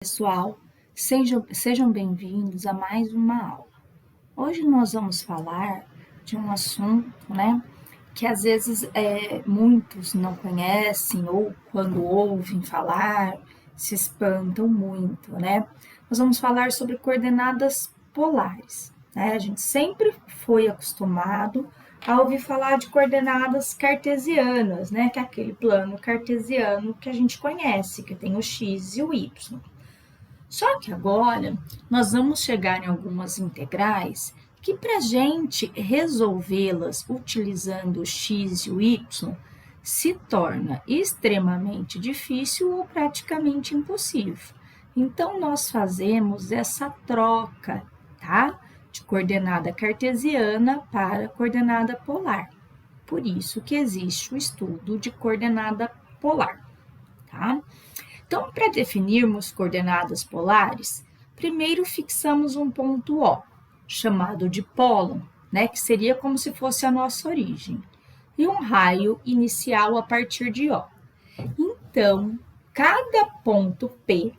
Pessoal, sejam bem-vindos a mais uma aula. Hoje nós vamos falar de um assunto, que às vezes muitos não conhecem ou quando ouvem falar se espantam muito, Nós vamos falar sobre coordenadas polares, A gente sempre foi acostumado a ouvir falar de coordenadas cartesianas, Que é aquele plano cartesiano que a gente conhece, que tem o x e o y. Só que agora nós vamos chegar em algumas integrais que para a gente resolvê-las utilizando o x e o y se torna extremamente difícil ou praticamente impossível. Então, nós fazemos essa troca, de coordenada cartesiana para coordenada polar. Por isso que existe o estudo de coordenada polar, Então, para definirmos coordenadas polares, primeiro fixamos um ponto O, chamado de polo, que seria como se fosse a nossa origem, e um raio inicial a partir de O. Então, cada ponto P,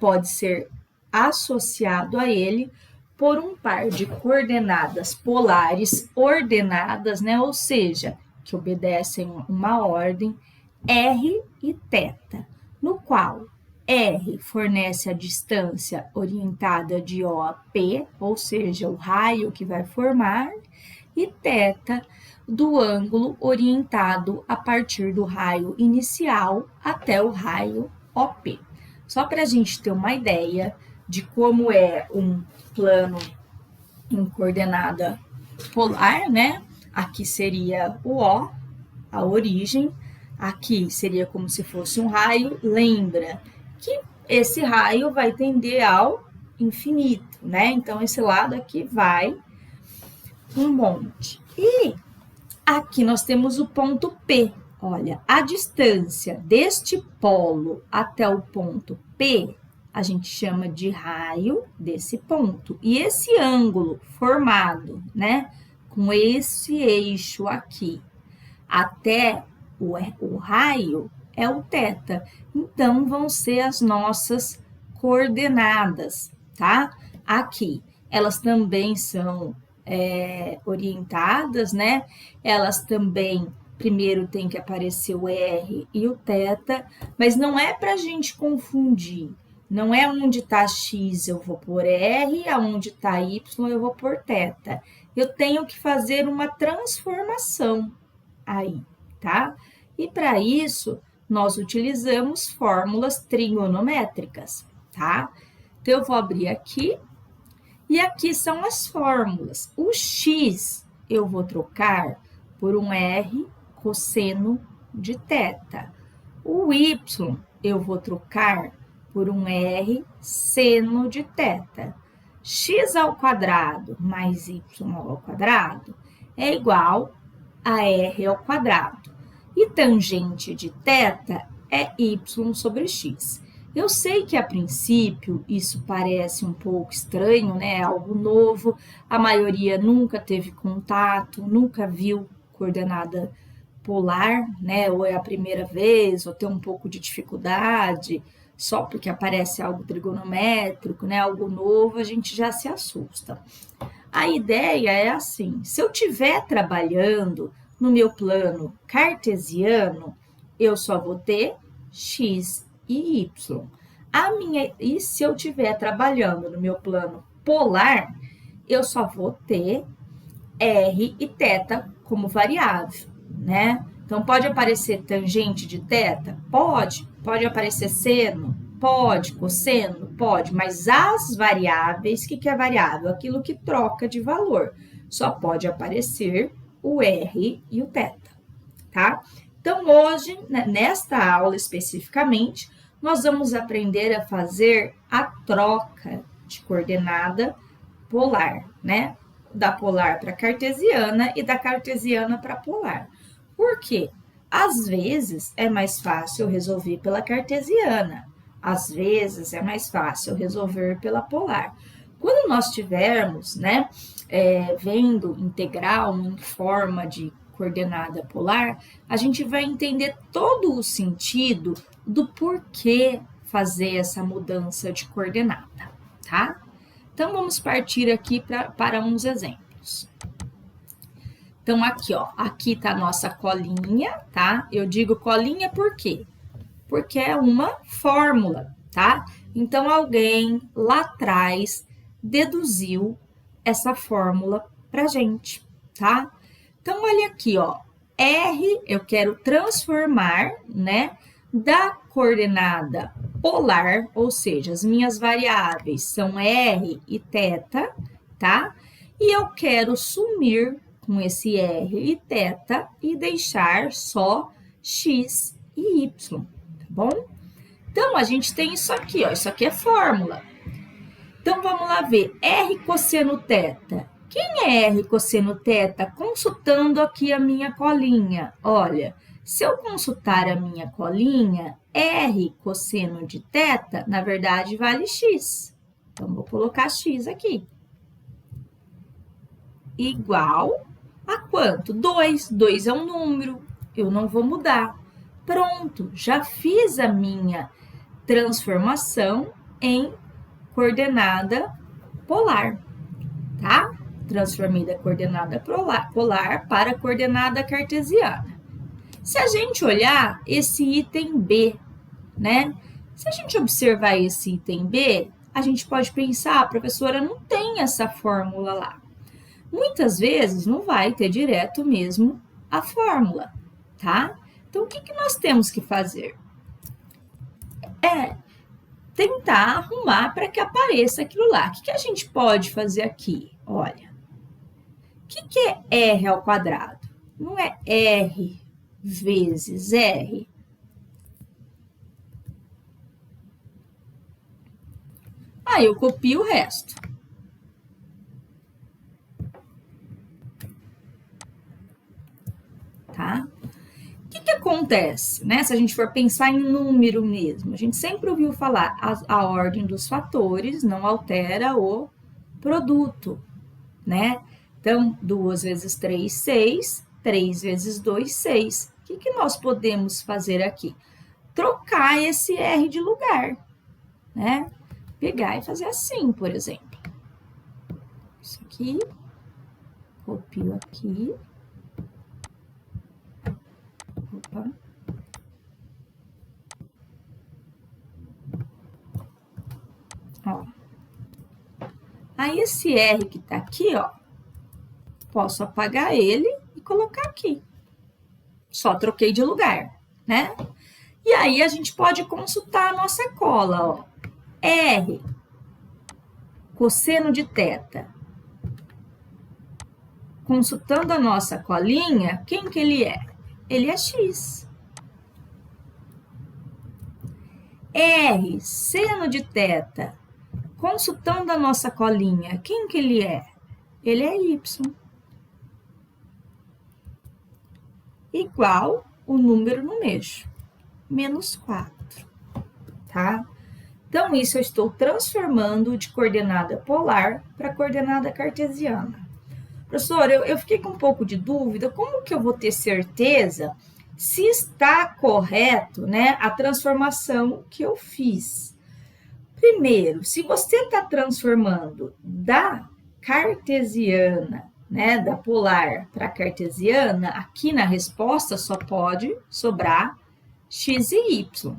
pode ser associado a ele por um par de coordenadas polares ordenadas, ou seja, que obedecem uma ordem, R e θ, no qual R fornece a distância orientada de O a P, ou seja, o raio que vai formar, e θ do ângulo orientado a partir do raio inicial até o raio OP. Só para a gente ter uma ideia de como é um plano em coordenada polar, Aqui seria o O, a origem. Aqui seria como se fosse um raio. Lembra que esse raio vai tender ao infinito, Então, esse lado aqui vai um monte. E aqui nós temos o ponto P. Olha, a distância deste polo até o ponto P, a gente chama de raio desse ponto. E esse ângulo formado, com esse eixo aqui até o raio é o θ. Então, vão ser as nossas coordenadas, Aqui, elas também são orientadas, Elas também, primeiro tem que aparecer o R e o θ, mas não é para a gente confundir. Não é onde está X eu vou pôr R, aonde está Y eu vou pôr θ. Eu tenho que fazer uma transformação aí, E para isso, nós utilizamos fórmulas trigonométricas, Então, eu vou abrir aqui, e aqui são as fórmulas. O X eu vou trocar por um R cosseno de θ. O Y eu vou trocar por um R seno de θ. X ao quadrado mais Y ao quadrado é igual a R ao quadrado. E tangente de θ é Y sobre X. Eu sei que, a princípio, isso parece um pouco estranho, Algo novo. A maioria nunca teve contato, nunca viu coordenada polar, Ou é a primeira vez, ou tem um pouco de dificuldade, só porque aparece algo trigonométrico, Algo novo, a gente já se assusta. A ideia é assim: se eu estiver trabalhando no meu plano cartesiano, eu só vou ter X e Y. E se eu estiver trabalhando no meu plano polar, eu só vou ter R e θ como variável, Então, pode aparecer tangente de θ? Pode aparecer seno? Pode. Cosseno? Pode. Mas as variáveis, o que é variável? Aquilo que troca de valor. Só pode aparecer o R e o θ, Então, hoje, nesta aula especificamente, nós vamos aprender a fazer a troca de coordenada polar, Da polar para cartesiana e da cartesiana para polar. Por quê? Às vezes é mais fácil resolver pela cartesiana, às vezes é mais fácil resolver pela polar. Quando nós tivermos, vendo integral em forma de coordenada polar, a gente vai entender todo o sentido do porquê fazer essa mudança de coordenada, tá? Então, vamos partir aqui para uns exemplos. Então, aqui, ó, aqui tá a nossa colinha, tá? Eu digo colinha por quê? Porque é uma fórmula, tá? Então, alguém lá atrás deduziu essa fórmula pra gente, tá? Então, olha aqui, ó, R, eu quero transformar, né, da coordenada polar, ou seja, as minhas variáveis são R e θ, tá? E eu quero sumir com esse R e θ e deixar só x e y, tá bom? Então, a gente tem isso aqui, ó, isso aqui é fórmula. Então, vamos lá ver, R cosseno θ. Quem é R cosseno θ? Consultando aqui a minha colinha. Olha, se eu consultar a minha colinha, R cosseno de θ, na verdade, vale x. Então, vou colocar x aqui. Igual a quanto? 2. 2 é um número, eu não vou mudar. Pronto, já fiz a minha transformação em coordenada polar, tá? Transformei da coordenada polar para a coordenada cartesiana. Se a gente olhar esse item B, né? Se a gente observar esse item B, a gente pode pensar, professora, não tem essa fórmula lá. Muitas vezes não vai ter direto mesmo a fórmula, tá? Então, o que nós temos que fazer? É tentar arrumar para que apareça aquilo lá. O que a gente pode fazer aqui? Olha, o que é R ao quadrado? Não é R vezes R? Aí eu copio o resto. Tá? O que acontece, né? Se a gente for pensar em número mesmo, a gente sempre ouviu falar a ordem dos fatores não altera o produto, né? Então, 2 vezes 3, 6, 3 vezes 2, 6. O que nós podemos fazer aqui? Trocar esse R de lugar, né? Pegar e fazer assim, por exemplo. Isso aqui, copio aqui. Opa. Ó. Aí, esse R que tá aqui, ó, posso apagar ele e colocar aqui. Só troquei de lugar, né? E aí, a gente pode consultar a nossa cola, ó. R, cosseno de θ. Consultando a nossa colinha, quem que ele é? Ele é x. R, seno de θ. Consultando a nossa colinha, quem que ele é? Ele é y. Igual o número no eixo, menos 4, tá? Então, isso eu estou transformando de coordenada polar para coordenada cartesiana. Professor, eu fiquei com um pouco de dúvida, como que eu vou ter certeza se está correto, né, a transformação que eu fiz? Primeiro, se você está transformando da cartesiana, né, da polar para cartesiana, aqui na resposta só pode sobrar x e y,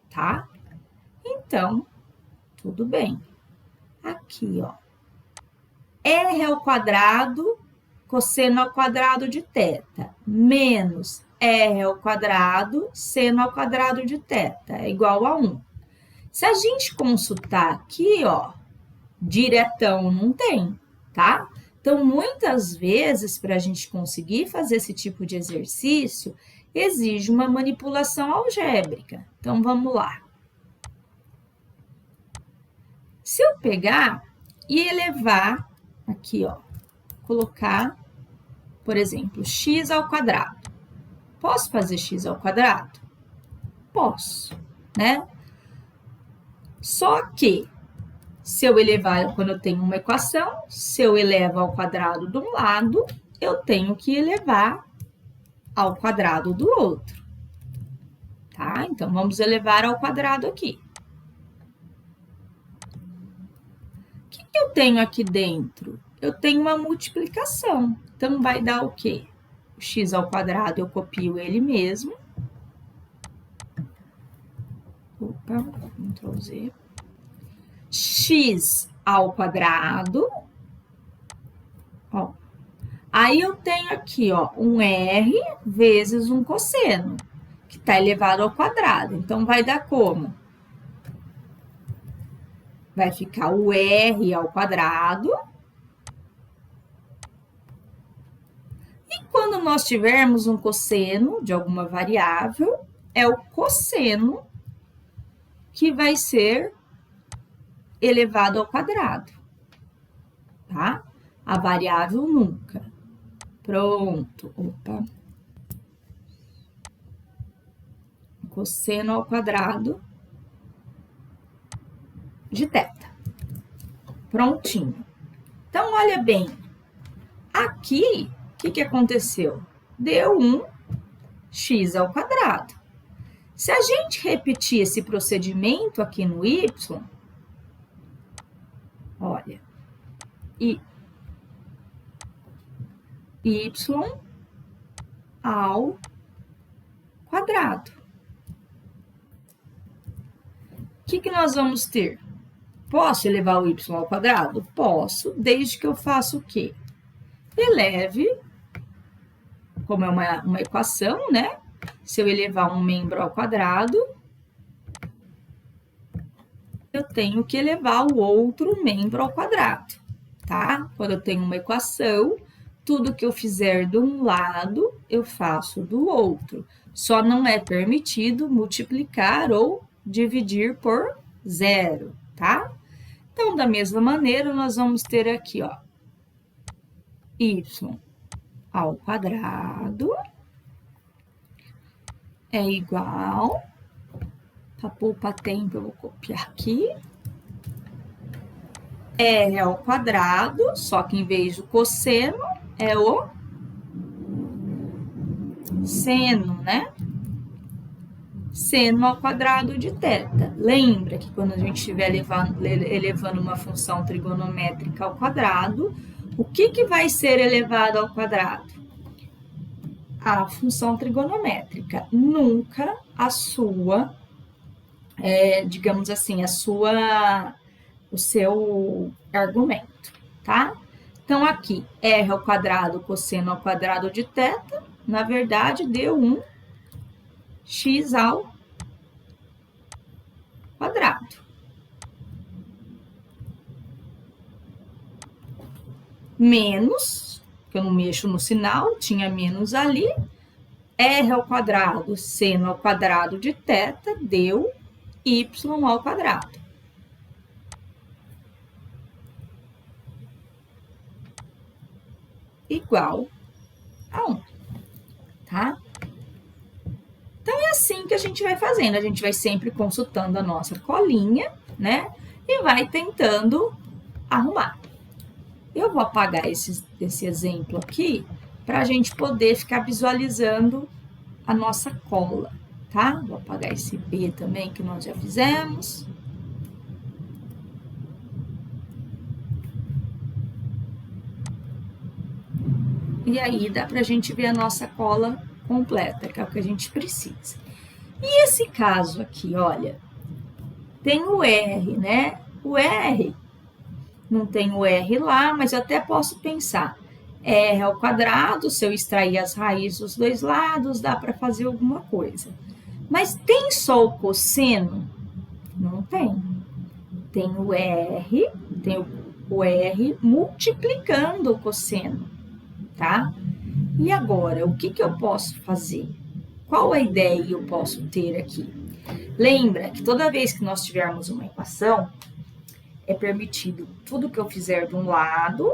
tá? Então, tudo bem. Aqui, ó. R ao quadrado, cosseno ao quadrado de θ, menos R ao quadrado, seno ao quadrado de θ, é igual a 1. Se a gente consultar aqui, ó, diretão não tem, tá? Então, muitas vezes, para a gente conseguir fazer esse tipo de exercício, exige uma manipulação algébrica. Então, vamos lá. Se eu pegar e elevar aqui, ó, colocar, por exemplo, x ao quadrado. Posso fazer x ao quadrado? Posso, né? Só que, se eu elevar, quando eu tenho uma equação, se eu elevo ao quadrado de um lado, eu tenho que elevar ao quadrado do outro, tá? Então, vamos elevar ao quadrado aqui. tenho aqui dentro? Eu tenho uma multiplicação. Então, vai dar o quê? O x ao quadrado, eu copio ele mesmo. Opa, Ctrl Z. X ao quadrado. Ó. Aí eu tenho aqui, ó, um R vezes um cosseno, que está elevado ao quadrado. Então, vai dar como? Vai ficar o R ao quadrado. E quando nós tivermos um cosseno de alguma variável, é o cosseno que vai ser elevado ao quadrado, tá? A variável nunca. Pronto. Opa. Cosseno ao quadrado de θ. Prontinho. Então, olha bem. Aqui, o que aconteceu? Deu um x ao quadrado. Se a gente repetir esse procedimento aqui no y, olha, y ao quadrado. O que nós vamos ter? Posso elevar o y ao quadrado? Posso, desde que eu faça o quê? Eleve, como é uma equação, né? Se eu elevar um membro ao quadrado, eu tenho que elevar o outro membro ao quadrado, tá? Quando eu tenho uma equação, tudo que eu fizer de um lado, eu faço do outro. Só não é permitido multiplicar ou dividir por zero, tá? Então, da mesma maneira, nós vamos ter aqui, ó, y ao quadrado é igual, para poupar tempo, eu vou copiar aqui, R ao quadrado, só que em vez do cosseno, é o seno, né? Seno ao quadrado de θ. Lembra que quando a gente estiver elevando uma função trigonométrica ao quadrado, o que vai ser elevado ao quadrado? A função trigonométrica, nunca a sua, digamos assim, o seu argumento, tá? Então, aqui, R ao quadrado, cosseno ao quadrado de θ, na verdade, deu um x ao quadrado. Menos, que eu não mexo no sinal, tinha menos ali, R ao quadrado, seno ao quadrado de θ, deu y ao quadrado. Igual a 1, tá? Então, é assim que a gente vai fazendo. A gente vai sempre consultando a nossa colinha, né? E vai tentando arrumar. Eu vou apagar esse exemplo aqui para a gente poder ficar visualizando a nossa cola, tá? Vou apagar esse B também que nós já fizemos. E aí dá para a gente ver a nossa cola completa, que é o que a gente precisa. E esse caso aqui, olha, tem o R, né? O R, não tem o R lá, mas eu até posso pensar, R ao quadrado, se eu extrair as raízes dos dois lados, dá para fazer alguma coisa. Mas tem só o cosseno? Não tem. Tem o R multiplicando o cosseno, tá? E agora, o que eu posso fazer? Qual a ideia eu posso ter aqui? Lembra que toda vez que nós tivermos uma equação, é permitido tudo que eu fizer de um lado,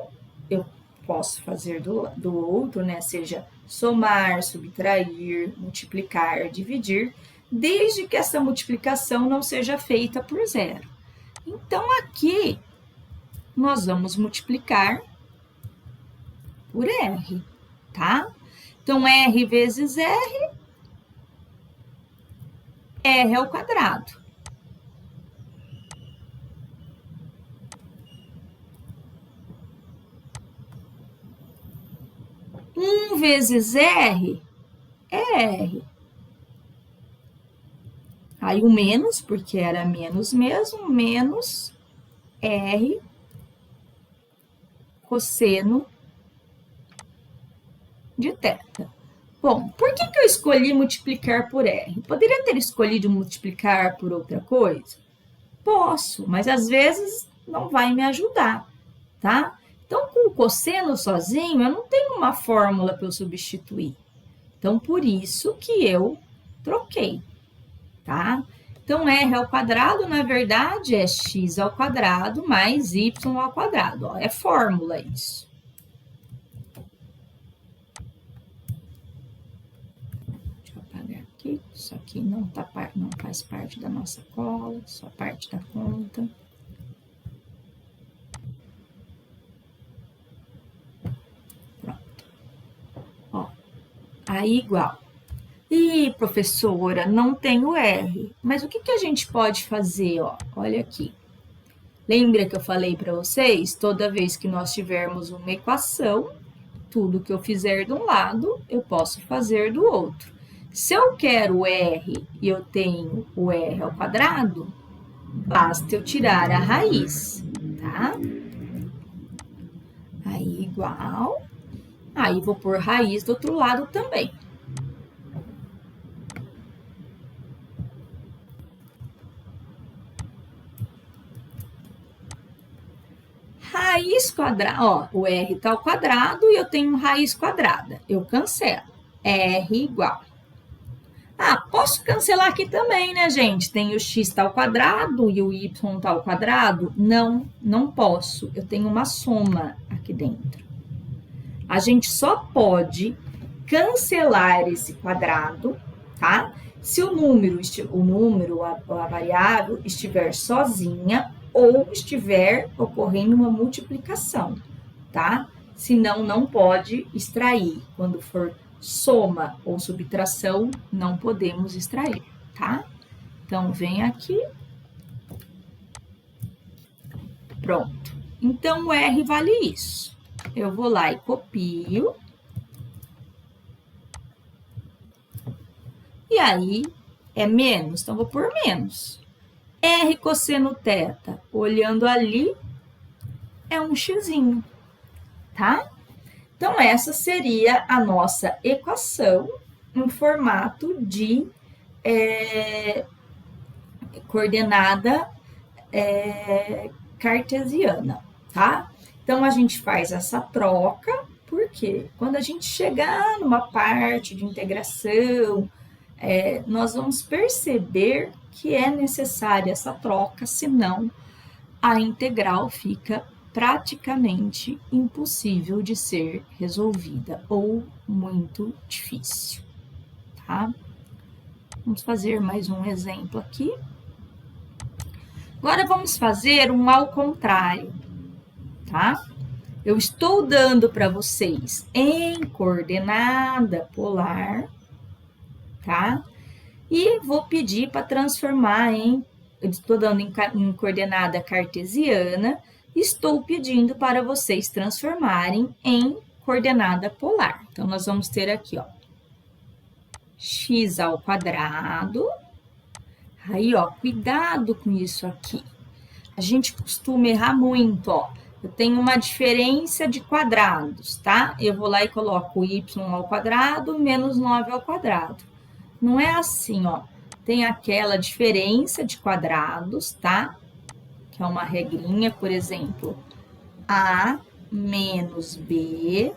eu posso fazer do outro, né? Seja somar, subtrair, multiplicar, dividir, desde que essa multiplicação não seja feita por zero. Então, aqui, nós vamos multiplicar por R, tá? Então, R vezes R ao quadrado. 1 vezes R é R. Aí o menos, porque era menos mesmo, menos R cosseno de θ. Bom, por que eu escolhi multiplicar por R? Poderia ter escolhido multiplicar por outra coisa? Posso, mas às vezes não vai me ajudar, tá? Então, com o cosseno sozinho, eu não tenho uma fórmula para eu substituir. Então, por isso que eu troquei, tá? Então, R ao quadrado, na verdade, é x ao quadrado mais y ao quadrado. Ó, é fórmula isso. Deixa eu apagar aqui. Isso aqui não faz parte da nossa cola, só parte da conta. Pronto. Ó, aí igual. Ih, professora, não tenho R. Mas o que a gente pode fazer? Ó? Olha aqui. Lembra que eu falei para vocês? Toda vez que nós tivermos uma equação, tudo que eu fizer de um lado, eu posso fazer do outro. Se eu quero R e eu tenho o R ao quadrado, basta eu tirar a raiz, tá? Aí, igual. Aí, vou pôr raiz do outro lado também. Raiz quadrada, ó, o R está ao quadrado e eu tenho raiz quadrada. Eu cancelo. R igual. Ah, posso cancelar aqui também, né, gente? Tem o x tá ao quadrado e o y tá ao quadrado? Não, não posso. Eu tenho uma soma aqui dentro. A gente só pode cancelar esse quadrado, tá? Se o número, a variável, estiver sozinha ou estiver ocorrendo uma multiplicação, tá? Senão, não pode extrair. Quando for soma ou subtração, não podemos extrair, tá? Então, vem aqui. Pronto. Então, o R vale isso. Eu vou lá e copio. E aí, é menos, então vou pôr menos. R cosseno θ, olhando ali, é um xzinho, tá? Então, essa seria a nossa equação em formato de coordenada cartesiana, tá? Então, a gente faz essa troca, porque quando a gente chegar numa parte de integração, nós vamos perceber que é necessária essa troca, senão a integral fica praticamente impossível de ser resolvida ou muito difícil, tá? Vamos fazer mais um exemplo aqui. Agora vamos fazer um ao contrário, tá? Eu estou dando para vocês em coordenada polar, tá? E vou pedir para transformar eu estou dando em coordenada cartesiana, estou pedindo para vocês transformarem em coordenada polar. Então, nós vamos ter aqui, ó, x ao quadrado. Aí, ó, cuidado com isso aqui. A gente costuma errar muito, ó. Eu tenho uma diferença de quadrados, tá? Eu vou lá e coloco y ao quadrado menos 9 ao quadrado. Não é assim, ó. Tem aquela diferença de quadrados, tá? Que é uma regrinha, por exemplo, a menos b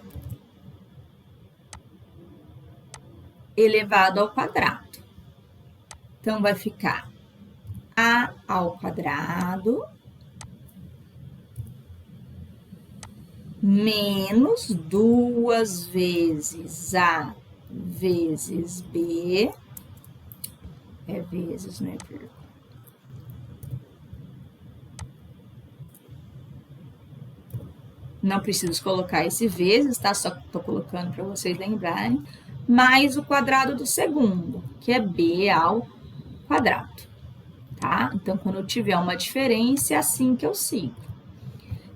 elevado ao quadrado. Então, vai ficar a ao quadrado menos 2 vezes a vezes b, é vezes, né, vírgula. Não preciso colocar esse vezes, tá? Só tô colocando para vocês lembrarem. Mais o quadrado do segundo, que é b ao quadrado, tá? Então, quando eu tiver uma diferença, é assim que eu sigo.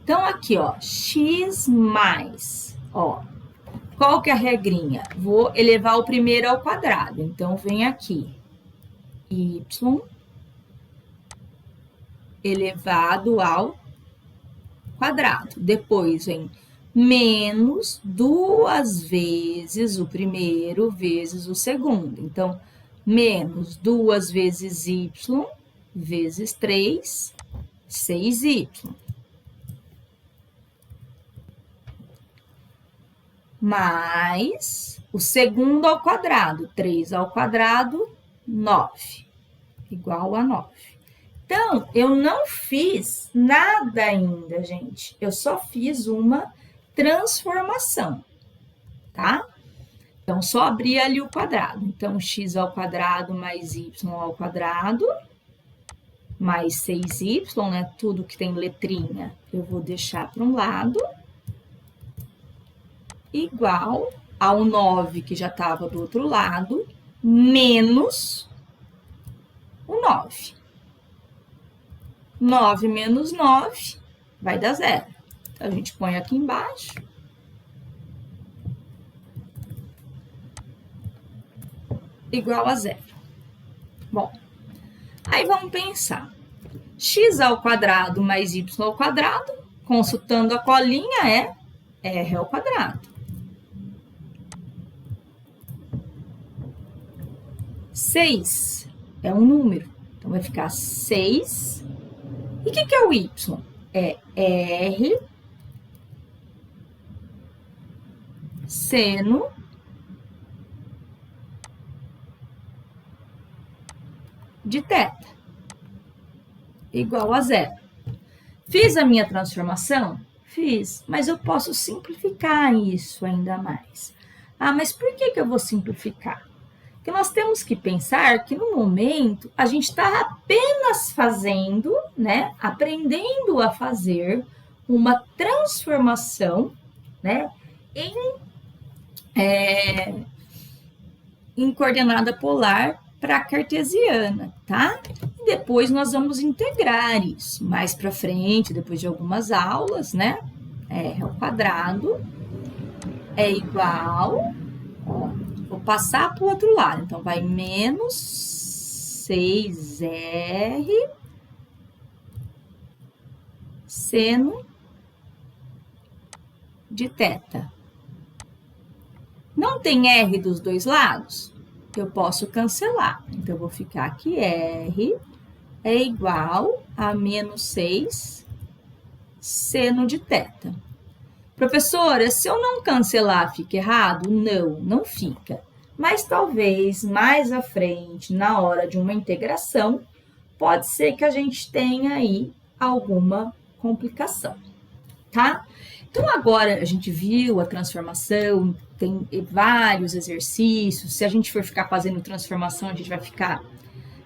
Então, aqui, ó, x mais, ó, Qual que é a regrinha? Vou elevar o primeiro ao quadrado. Então, vem aqui. Y elevado ao quadrado. Depois vem menos 2 vezes o primeiro vezes o segundo. Então, menos 2 vezes y vezes 3, 6y. Mais o segundo ao quadrado, 3 ao quadrado, 9, igual a 9. Então, eu não fiz nada ainda, gente. Eu só fiz uma transformação, tá? Então, só abrir ali o quadrado. Então, x ao quadrado mais y ao quadrado, mais 6y, né? Tudo que tem letrinha, eu vou deixar para um lado. Igual ao 9, que já estava do outro lado, menos o 9. 9 menos 9 vai dar 0. Então, a gente põe aqui embaixo. Igual a 0. Bom, aí vamos pensar. X ao quadrado mais y ao quadrado, consultando a colinha, é r ao quadrado. 6 é um número, então vai ficar 6. E o que é o y? É r seno de θ, igual a 0. Fiz a minha transformação? Fiz, mas eu posso simplificar isso ainda mais. Ah, mas por que eu vou simplificar? Porque nós temos que pensar que no momento a gente está apenas fazendo, né, aprendendo a fazer uma transformação, né, em coordenada polar para cartesiana, tá? E depois nós vamos integrar isso mais para frente, depois de algumas aulas, né? R ao quadrado é igual, ó, vou passar para o outro lado, então vai menos 6r seno de θ. Não tem r dos dois lados? Eu posso cancelar. Então, eu vou ficar aqui r é igual a menos 6 seno de θ. Professora, se eu não cancelar, fica errado? Não, não fica. Mas talvez mais à frente, na hora de uma integração, pode ser que a gente tenha aí alguma complicação, tá? Então, agora a gente viu a transformação, tem vários exercícios. Se a gente for ficar fazendo transformação, a gente vai ficar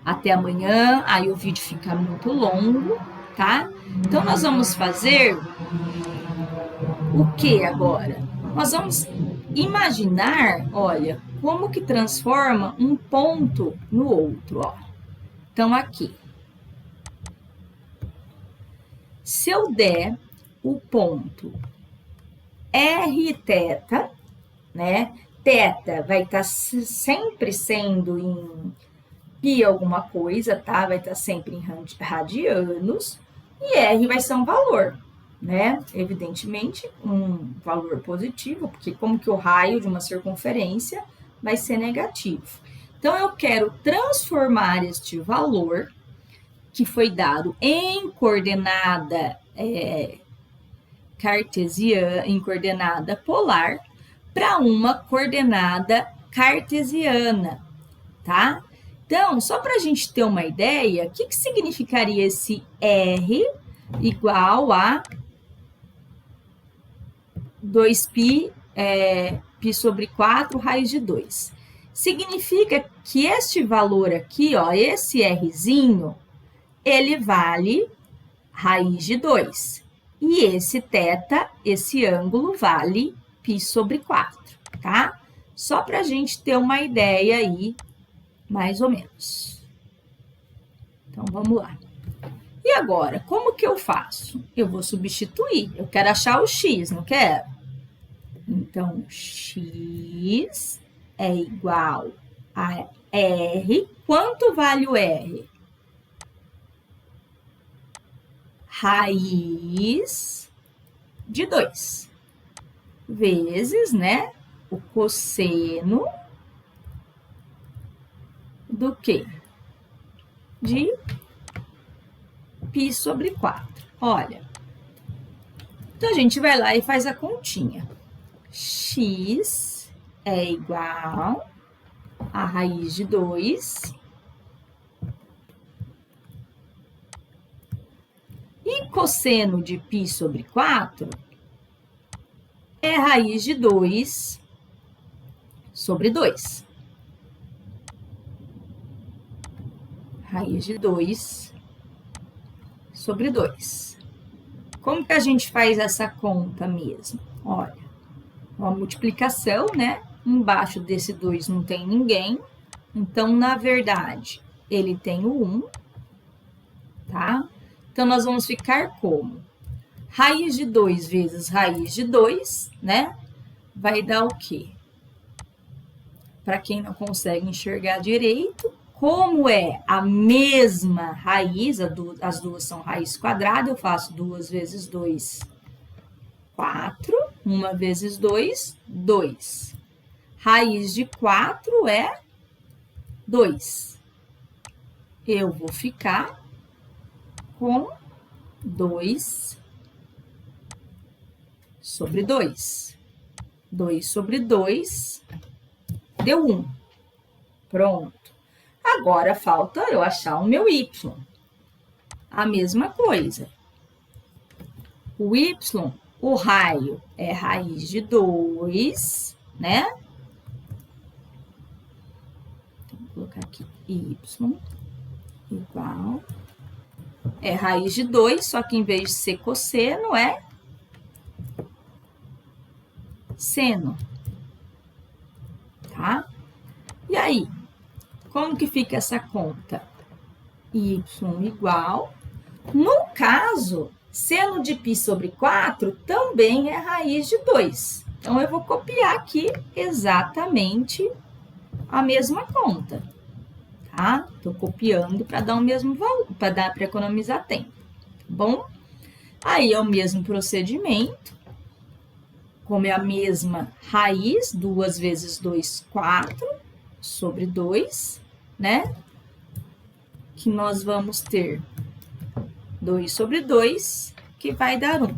até amanhã, aí o vídeo fica muito longo, tá? Então, nós vamos fazer o que agora? Nós vamos imaginar, olha, como que transforma um ponto no outro, ó. Então, aqui. Se eu der o ponto Rθ, né? Θ vai estar sempre sendo em π alguma coisa, tá? Vai estar sempre em radianos. E R vai ser um valor, né? Evidentemente, um valor positivo, porque como que o raio de uma circunferência vai ser negativo. Então, eu quero transformar este valor, que foi dado em coordenada cartesiana, em coordenada polar, para uma coordenada cartesiana, tá? Então, só para a gente ter uma ideia, o que significaria esse R igual a 2π, π sobre 4 raiz de 2. Significa que este valor aqui, ó, esse Rzinho, ele vale raiz de 2. E esse θ, esse ângulo, vale π sobre 4, tá? Só para a gente ter uma ideia aí, mais ou menos. Então, vamos lá. E agora, como que eu faço? Eu vou substituir. Eu quero achar o x, não quero? Então, x é igual a r. Quanto vale o r? Raiz de 2 vezes, né, o cosseno do quê? De π sobre 4. Olha, então a gente vai lá e faz a continha. X é igual a raiz de 2. E cosseno de π sobre 4 é raiz de 2 sobre 2. Raiz de 2 sobre 2. Como que a gente faz essa conta mesmo? Olha, uma multiplicação, né? Embaixo desse 2 não tem ninguém. Então, na verdade, ele tem o 1, tá? Então, nós vamos ficar como? Raiz de 2 vezes raiz de 2, né? Vai dar o quê? Para quem não consegue enxergar direito, como é a mesma raiz, as duas são raiz quadrada, eu faço 2 vezes 2, 4. 1 vezes 2, 2. Raiz de 4 é 2. Eu vou ficar com 2 sobre 2. 2 sobre 2 deu 1. Pronto. Agora falta eu achar o meu y. A mesma coisa. O y, o raio é raiz de 2, né? Então, vou colocar aqui y igual. É raiz de 2, só que em vez de ser cosseno, é seno. Tá? E aí, como que fica essa conta? Y igual. No caso, seno de π sobre 4 também é raiz de 2. Então, eu vou copiar aqui exatamente a mesma conta. Tá? Estou copiando para dar o mesmo valor, para economizar tempo. Tá bom? Aí é o mesmo procedimento. Como é a mesma raiz, 2 vezes 2, 4, sobre 2, né? Que nós vamos ter 2 sobre 2, que vai dar 1.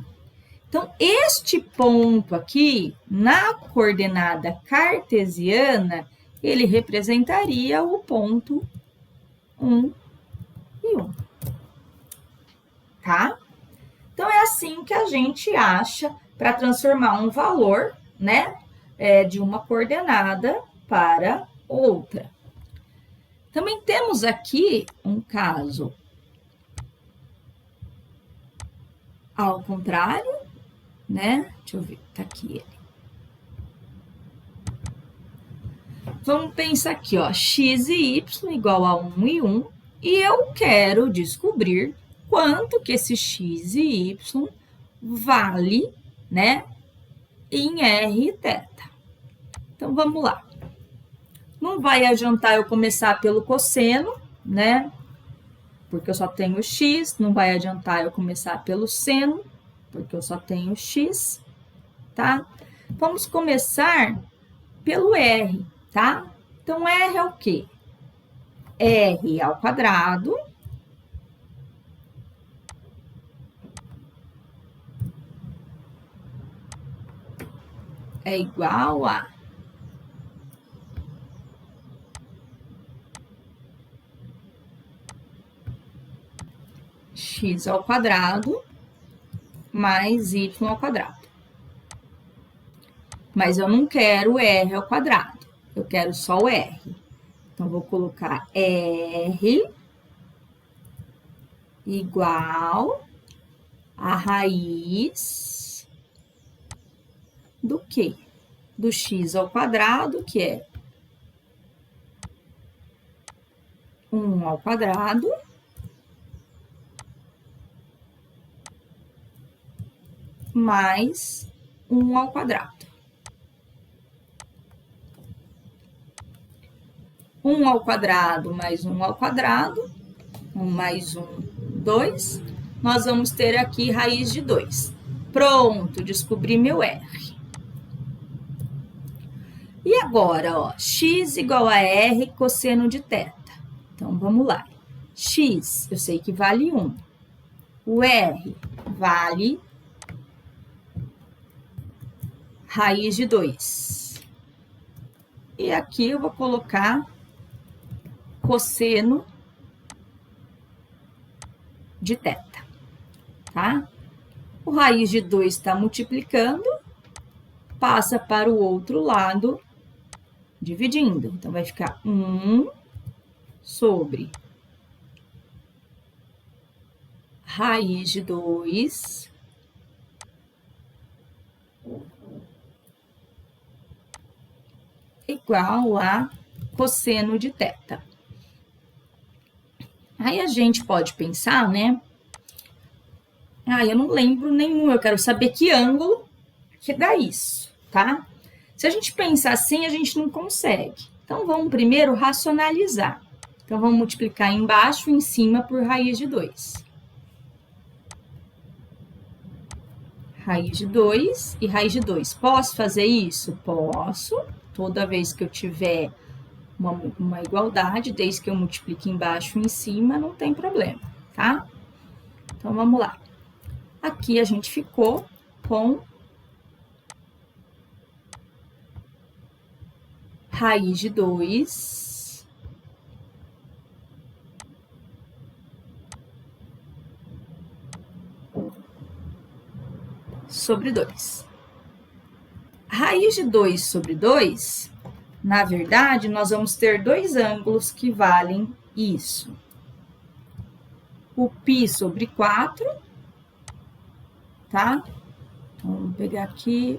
Então, este ponto aqui, na coordenada cartesiana, ele representaria o ponto 1 e 1. Tá? Então, é assim que a gente acha para transformar um valor, né, de uma coordenada para outra. Também temos aqui um caso ao contrário, né? Deixa eu ver, tá aqui ele. Vamos pensar aqui, ó, x e y igual a 1 e 1, e eu quero descobrir quanto que esse x e y vale, né, em r e θ. Então, vamos lá. Não vai adiantar eu começar pelo cosseno, né, porque eu só tenho x. Não vai adiantar eu começar pelo seno, porque eu só tenho x, tá? Vamos começar pelo r, tá? Então, r é o quê? R ao quadrado é igual a x ao quadrado mais y ao quadrado. Mas eu não quero r ao quadrado, eu quero só o r. Então, vou colocar r igual a raiz do quê? Do x ao quadrado, que é 1 ao quadrado, mais 1 ao quadrado. 1 ao quadrado mais 1 ao quadrado, 1 mais 1, 2. Nós vamos ter aqui raiz de 2. Pronto, descobri meu R. E agora, ó, x igual a R cosseno de θ. Então, vamos lá. X, eu sei que vale 1. O R vale raiz de 2. E aqui eu vou colocar cosseno de θ, tá? O raiz de 2 está multiplicando, passa para o outro lado, dividindo. Então, vai ficar 1 sobre raiz de 2 igual a cosseno de θ. Aí a gente pode pensar, né? Eu não lembro nenhum, eu quero saber que ângulo que dá isso, tá? Se a gente pensar assim, a gente não consegue. Então, vamos primeiro racionalizar. Então, vamos multiplicar embaixo e em cima por raiz de 2. Raiz de 2 e raiz de 2. Posso fazer isso? Posso. Toda vez que eu tiver uma igualdade, desde que eu multiplique embaixo e em cima, não tem problema, tá? Então, vamos lá. Aqui a gente ficou com raiz de 2 sobre 2. Raiz de 2 sobre 2, na verdade, nós vamos ter dois ângulos que valem isso. O π sobre 4, tá? Então, vamos pegar aqui.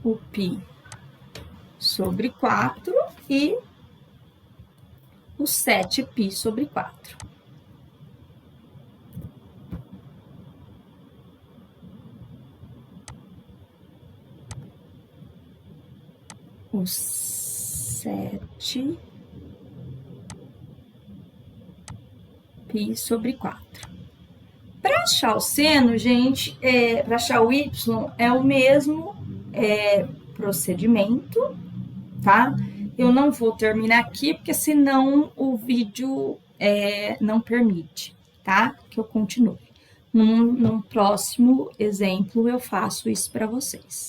O π sobre 4 e o 7π sobre 4. O 7π sobre 4. Para achar o seno, gente, para achar o y, é o mesmo procedimento, tá? Eu não vou terminar aqui, porque senão o vídeo não permite, tá? Que eu continue. Num próximo exemplo, eu faço isso para vocês.